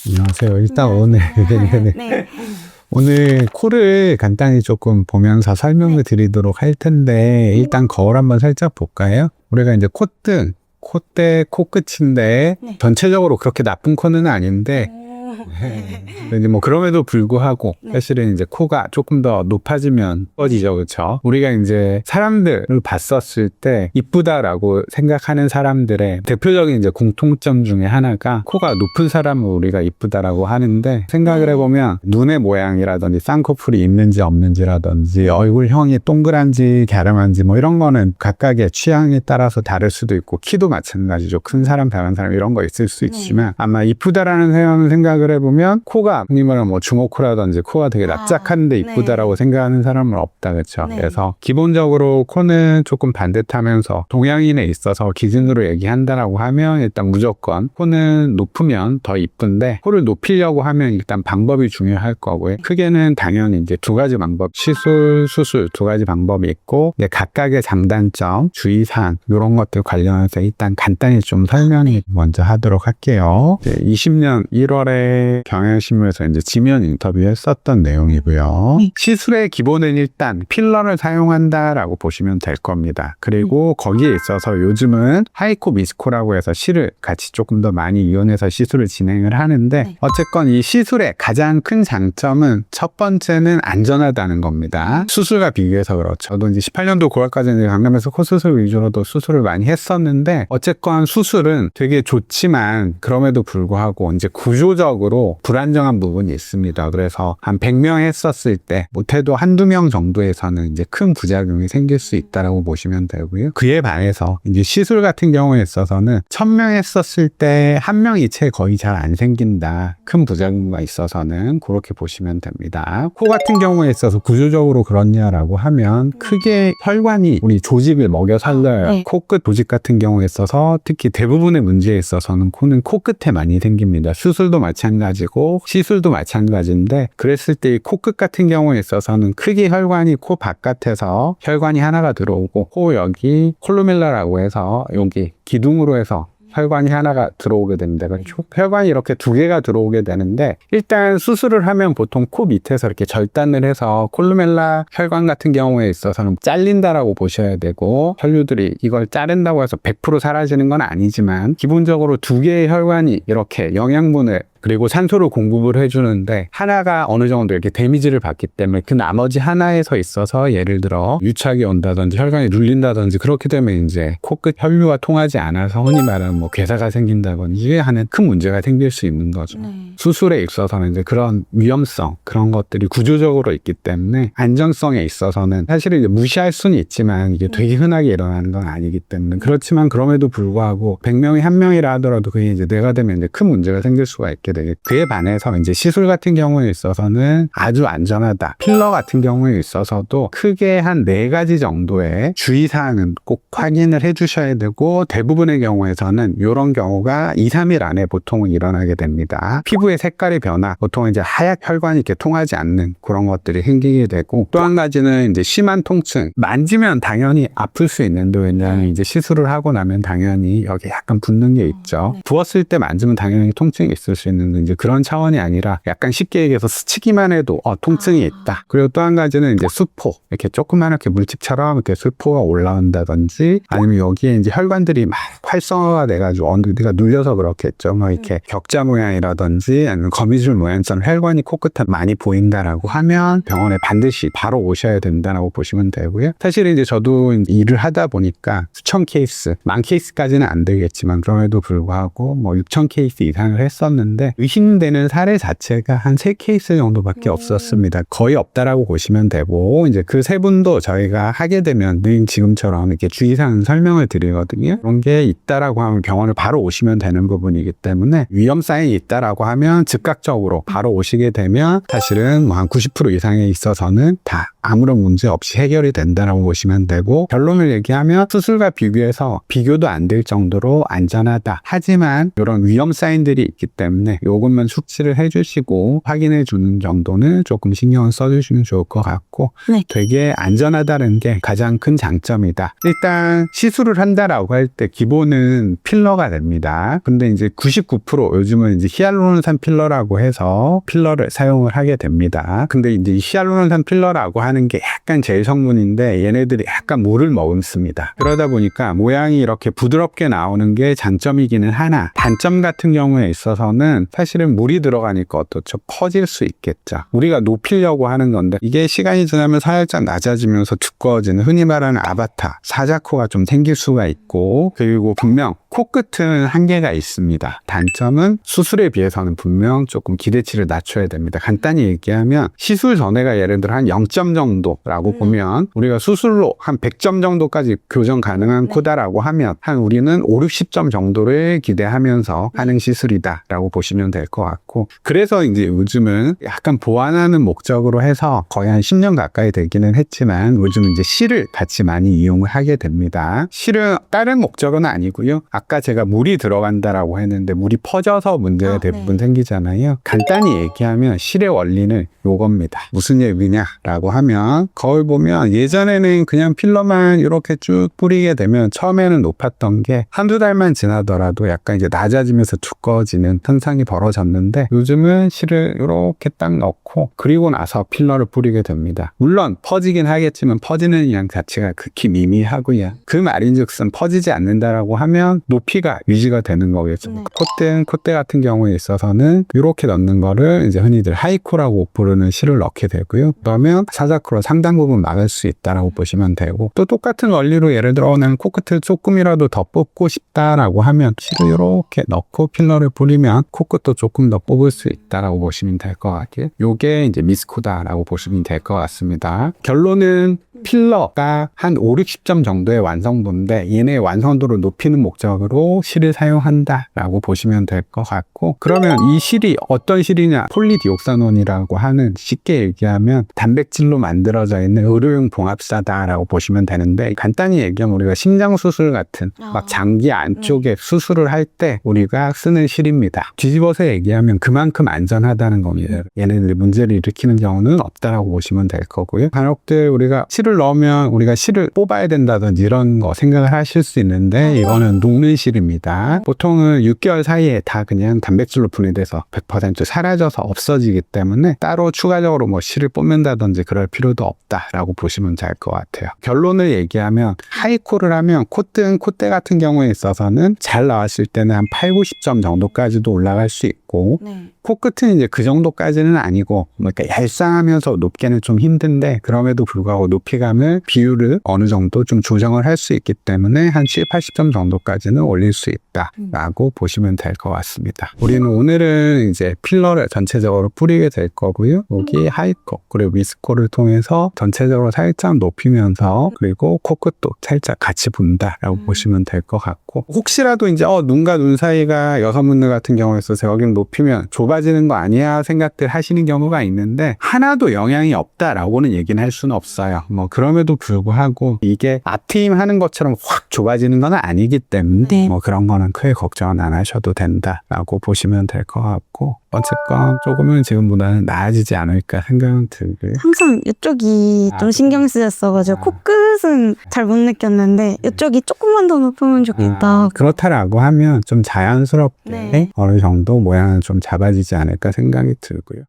안녕하세요. 일단 안녕하세요. 오늘 코를 간단히 조금 보면서 설명을 드리도록 할 텐데, 일단 거울 한번 살짝 볼까요? 우리가 이제 콧등, 콧대, 코끝인데, 전체적으로 그렇게 나쁜 코는 아닌데, 근데 이제 뭐 그럼에도 불구하고 사실은 이제 코가 조금 더 높아지면 예뻐지죠, 그렇죠? 우리가 이제 사람들을 봤었을 때 이쁘다라고 생각하는 사람들의 대표적인 이제 공통점 중에 하나가 코가 높은 사람을 우리가 이쁘다라고 하는데, 생각을 해보면 눈의 모양이라든지 쌍꺼풀이 있는지 없는지라든지 얼굴형이 동그란지 갸름한지 뭐 이런 거는 각각의 취향에 따라서 다를 수도 있고, 키도 마찬가지죠. 큰 사람 작은 사람 이런 거 있을 수 있지만 아마 이쁘다라는 생각을 해보면 코가 흔히 말하면 뭐 주먹코라든지 코가 되게 납작한데 이쁘다라고 생각하는 사람은 없다, 그렇죠? 그래서 기본적으로 코는 조금 반듯하면서 동양인에 있어서 기준으로 얘기한다라고 하면 일단 무조건 코는 높으면 더 이쁜데, 코를 높이려고 하면 일단 방법이 중요할 거고요. 크게는 당연히 이제 두 가지 방법, 시술, 수술 두 가지 방법이 있고, 각각의 장단점, 주의사항 이런 것들 관련해서 일단 간단히 좀 설명을 먼저 하도록 할게요. 20년 1월에 경향신문에서 이제 지면 인터뷰했었던 내용이고요. 시술의 기본은 일단 필러를 사용한다라고 보시면 될 겁니다. 그리고 거기에 있어서 요즘은 하이코 미스코라고 해서 실을 같이 조금 더 많이 이용해서 시술을 진행을 하는데, 어쨌건 이 시술의 가장 큰 장점은 첫 번째는 안전하다는 겁니다. 수술과 비교해서 그렇죠. 저도 이제 18년도 9월까지 강남에서 코 수술 위주로도 수술을 많이 했었는데, 어쨌건 수술은 되게 좋지만 그럼에도 불구하고 이제 구조적으로 불안정한 부분이 있습니다. 그래서 한 100명 했었을 때 못해도 한두 명 정도에서는 이제 큰 부작용이 생길 수 있다라고 보시면 되고요. 그에 반해서 이제 시술 같은 경우에 있어서는 1000명 했었을 때 한 명 이체 거의 잘 안 생긴다. 큰 부작용가 있어서는 그렇게 보시면 됩니다. 코 같은 경우에 있어서 구조적으로 그렇냐라고 하면 크게 혈관이 우리 조직을 먹여 살려요. 코끝 조직 같은 경우에 있어서 특히 대부분의 문제에 있어서는 코는 코끝에 많이 생깁니다. 수술도 마찬가지고 시술도 마찬가지인데, 그랬을 때 이 코끝 같은 경우에 있어서는 크게 혈관이 코 바깥에서 혈관이 하나가 들어오고, 코 여기 콜루멜라라고 해서 여기 기둥으로 해서 혈관이 하나가 들어오게 됩니다. 그렇죠? 혈관이 이렇게 두 개가 들어오게 되는데, 일단 수술을 하면 보통 코 밑에서 이렇게 절단을 해서 콜루멜라 혈관 같은 경우에 있어서는 잘린다라고 보셔야 되고, 혈류들이 이걸 자른다고 해서 100% 사라지는 건 아니지만 기본적으로 두 개의 혈관이 이렇게 영양분을 그리고 산소를 공급을 해주는데, 하나가 어느 정도 이렇게 데미지를 받기 때문에 그 나머지 하나에서 있어서 예를 들어 유착이 온다든지 혈관이 눌린다든지 그렇게 되면 이제 코끝 혈류가 통하지 않아서 흔히 말하는 뭐 괴사가 생긴다든지 하는 큰 문제가 생길 수 있는 거죠. 수술에 있어서는 이제 그런 위험성, 그런 것들이 구조적으로 있기 때문에 안전성에 있어서는 사실은 이제 무시할 수는 있지만 이게 되게 흔하게 일어나는 건 아니기 때문에, 그렇지만 그럼에도 불구하고 100명이 한 명이라 하더라도 그게 이제 뇌가 되면 이제 큰 문제가 생길 수가 있게 되겠죠. 그에 반해서 이제 시술 같은 경우에 있어서는 아주 안전하다. 필러 같은 경우에 있어서도 크게 한 4가지 정도의 주의사항은 꼭 확인을 해주셔야 되고, 대부분의 경우에서는 이런 경우가 2, 3일 안에 보통은 일어나게 됩니다. 피부의 색깔의 변화, 보통 이제 하얗 혈관이 이렇게 통하지 않는 그런 것들이 생기게 되고, 또 한 가지는 이제 심한 통증. 만지면 당연히 아플 수 있는데, 왜냐하면 이제 시술을 하고 나면 당연히 여기 약간 붓는 게 있죠. 부었을 때 만지면 당연히 통증이 있을 수 있는 이제 그런 차원이 아니라, 약간 쉽게 얘기해서 스치기만 해도 통증이 있다. 그리고 또 한 가지는 이제 수포, 이렇게 조그맣게 물집처럼 이렇게 수포가 올라온다든지, 아니면 여기에 이제 혈관들이 막 활성화가 돼가지고 어디가 눌려서 그렇겠죠. 뭐 이렇게 격자 모양이라든지 아니면 거미줄 모양처럼 혈관이 코끝에 많이 보인다라고 하면 병원에 반드시 바로 오셔야 된다라고 보시면 되고요. 사실 이제 저도 일을 하다 보니까 수천 케이스, 만 케이스까지는 안 되겠지만 그럼에도 불구하고 뭐 6천 케이스 이상을 했었는데, 의심되는 사례 자체가 한 3케이스 정도밖에 없었습니다. 거의 없다라고 보시면 되고, 이제 그 3분도 저희가 하게 되면 늘 지금처럼 이렇게 주의사항 설명을 드리거든요. 그런 게 있다라고 하면 병원을 바로 오시면 되는 부분이기 때문에, 위험 사인이 있다라고 하면 즉각적으로 바로 오시게 되면 사실은 뭐 한 90% 이상에 있어서는 다 아무런 문제 없이 해결이 된다라고 보시면 되고, 결론을 얘기하면 수술과 비교해서 비교도 안 될 정도로 안전하다. 하지만 이런 위험 사인들이 있기 때문에 요것만 숙지를 해주시고 확인해 주는 정도는 조금 신경을 써주시면 좋을 것 같고, 네. 되게 안전하다는 게 가장 큰 장점이다. 일단 시술을 한다라고 할 때 기본은 필러가 됩니다. 근데 이제 99% 요즘은 이제 히알루론산 필러라고 해서 필러를 사용을 하게 됩니다. 근데 이제 이 히알루론산 필러라고 하는 게 약간 젤 성분인데 얘네들이 약간 물을 머금습니다. 그러다 보니까 모양이 이렇게 부드럽게 나오는 게 장점이기는 하나, 단점 같은 경우에 있어서는 사실은 물이 들어가니까 어떻죠? 퍼질 수 있겠죠. 우리가 높이려고 하는 건데 이게 시간이 지나면 살짝 낮아지면서 두꺼워지는, 흔히 말하는 아바타, 사자코가 좀 생길 수가 있고, 그리고 분명 코끝은 한계가 있습니다. 단점은 수술에 비해서는 분명 조금 기대치를 낮춰야 됩니다. 간단히 얘기하면 시술 전에가 예를 들어 한 0점 정도라고 보면 우리가 수술로 한 100점 정도까지 교정 가능한 코다라고 하면 한 우리는 5, 60점 정도를 기대하면서 하는 시술이다라고 보시면 될 것 같고, 그래서 이제 요즘은 약간 보완하는 목적으로 해서 거의 한 10년 가까이 되기는 했지만 요즘은 이제 실을 같이 많이 이용을 하게 됩니다. 실은 다른 목적은 아니고요. 아까 제가 물이 들어간다라고 했는데 물이 퍼져서 문제가 대부분 생기잖아요. 간단히 얘기하면 실의 원리는 요겁니다. 무슨 얘기냐라고 하면, 거울 보면 예전에는 그냥 필러만 이렇게 쭉 뿌리게 되면 처음에는 높았던 게 한두 달만 지나더라도 약간 이제 낮아지면서 두꺼워지는 현상이 벌어졌는데, 요즘은 실을 이렇게 딱 넣고 그리고 나서 필러를 뿌리게 됩니다. 물론 퍼지긴 하겠지만 퍼지는 양 자체가 극히 미미하고요. 그 말인즉슨 퍼지지 않는다라고 하면 높이가 유지가 되는 거겠죠. 콧대 같은 경우에 있어서는 이렇게 넣는 거를 이제 흔히들 하이코라고 부르는 실을 넣게 되고요. 그러면 사자코로 상당 부분 막을 수 있다라고 보시면 되고, 또 똑같은 원리로 예를 들어 나는 코끝을 조금이라도 더 뽑고 싶다라고 하면 실을 이렇게 넣고 필러를 뿌리면 코끝도 조금 더 뽑을 수 있다라고 보시면 될 것 같아요. 요게 이제 미스코다라고 보시면 될 것 같습니다. 결론은 필러가 한 5, 60점 정도의 완성도인데 얘네의 완성도를 높이는 목적으로 실을 사용한다라고 보시면 될 것 같고, 그러면 이 실이 어떤 실이냐? 폴리디옥사논이라고 하는, 쉽게 얘기하면 단백질로 만들어져 있는 의료용 봉합사다라고 보시면 되는데, 간단히 얘기하면 우리가 심장 수술 같은 막 장기 안쪽에 수술을 할 때 우리가 쓰는 실입니다. 뒤집어서 얘기하면 그만큼 안전하다는 겁니다. 얘네들이 문제를 일으키는 경우는 없다라고 보시면 될 거고요. 간혹들 우리가 실을 넣으면 우리가 실을 뽑아야 된다든지 이런 거 생각을 하실 수 있는데, 이거는 녹는 실입니다. 보통은 6개월 사이에 다 그냥 단백질로 분해돼서 100% 사라져서 없어지기 때문에 따로 추가적으로 뭐 실을 뽑는다든지 그럴 필요도 없다라고 보시면 될 것 같아요. 결론을 얘기하면 하이코를 하면 콧대 같은 경우에 있어서는 잘 나왔을 때는 한 8, 90점 정도까지도 올라갈 수 있고, 코끝은 이제 그 정도까지는 아니고, 그러니까 얄쌍하면서 높게는 좀 힘든데 그럼에도 불구하고 높이감을 비율을 어느 정도 좀 조정을 할 수 있기 때문에 한 7, 80점 정도까지는 올릴 수 있다라고 보시면 될 것 같습니다. 우리는 오늘은 이제 필러를 전체적으로 뿌리게 될 거고요. 여기 하이코 그리고 미스코를 통해서 전체적으로 살짝 높이면서, 그리고 코끝도 살짝 같이 분다라고 보시면 될 것 같고, 혹시라도 이제 눈과 눈 사이가 여성분들 같은 경우에 있어서 여기는 높이면 좁아지는 거 아니야 생각들 하시는 경우가 있는데, 하나도 영향이 없다라고는 얘기는 할 수는 없어요. 뭐 그럼에도 불구하고 이게 앞트임 하는 것처럼 확 좁아지는 건 아니기 때문에 뭐 그런 거는 크게 걱정은 안 하셔도 된다라고 보시면 될 것 같고, 어쨌건 조금은 지금보다는 나아지지 않을까 생각은 들고요. 항상 이쪽이 좀 신경 쓰였어가지고 코끝은 잘 못 느꼈는데 이쪽이 조금만 더 높으면 좋겠다. 그렇다라고 하면 좀 자연스럽게 어느 정도 모양은 좀 잡아지지 않을까 생각이 들고요.